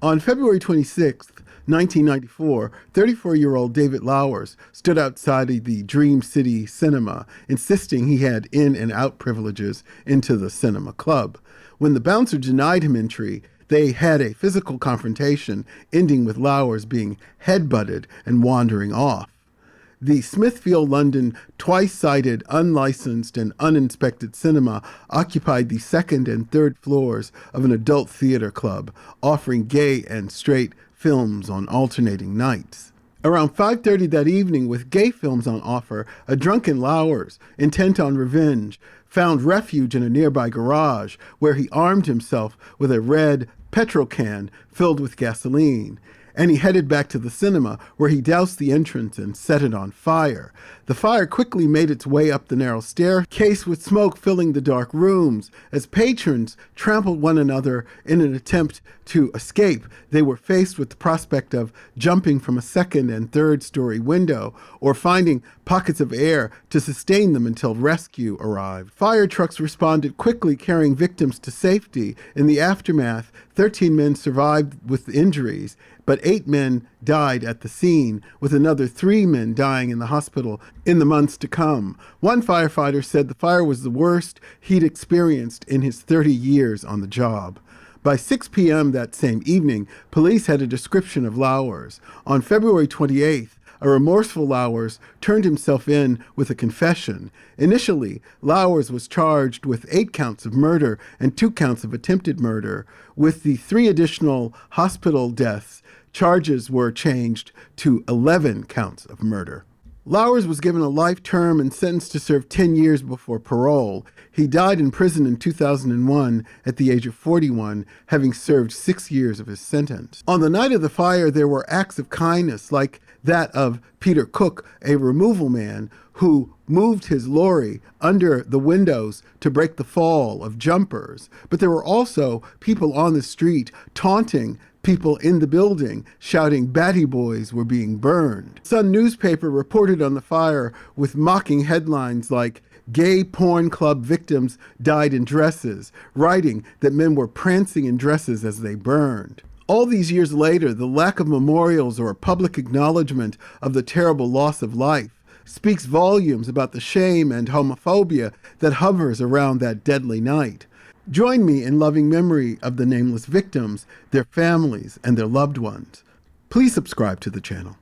On February 26, 1994, 34-year-old David Lowers stood outside of the Dream City Cinema, insisting he had in and out privileges into the cinema club. When the bouncer denied him entry, they had a physical confrontation, ending with Lowers being headbutted and wandering off. The Smithfield London twice-sided, unlicensed, and uninspected cinema occupied the second and third floors of an adult theater club, offering gay and straight films on alternating nights. Around 5:30 that evening, with gay films on offer, a drunken Lowers, intent on revenge, found refuge in a nearby garage where he armed himself with a red petrol can filled with gasoline. And he headed back to the cinema, where he doused the entrance and set it on fire. The fire quickly made its way up the narrow staircase, with smoke filling the dark rooms. As patrons trampled one another in an attempt to escape, they were faced with the prospect of jumping from a second and third story window, or finding pockets of air to sustain them until rescue arrived. Fire trucks responded quickly, carrying victims to safety. In the aftermath, 13 men survived with injuries, but 8 men died at the scene, with another 3 men dying in the hospital in the months to come. One firefighter said the fire was the worst he'd experienced in his 30 years on the job. By 6 p.m. that same evening, police had a description of Lowers. On February 28th, a remorseful Lowers turned himself in with a confession. Initially, Lowers was charged with 8 counts of murder and 2 counts of attempted murder. With the 3 additional hospital deaths, charges were changed to 11 counts of murder. Lowers was given a life term and sentenced to serve 10 years before parole. He died in prison in 2001 at the age of 41, having served 6 years of his sentence. On the night of the fire, there were acts of kindness like that of Peter Cook, a removal man who moved his lorry under the windows to break the fall of jumpers. But there were also people on the street taunting people in the building, shouting Batty Boys were being burned. Sun newspaper reported on the fire with mocking headlines like "Gay porn club victims died in dresses," writing that men were prancing in dresses as they burned. All these years later, the lack of memorials or a public acknowledgement of the terrible loss of life speaks volumes about the shame and homophobia that hovers around that deadly night. Join me in loving memory of the nameless victims, their families, and their loved ones. Please subscribe to the channel.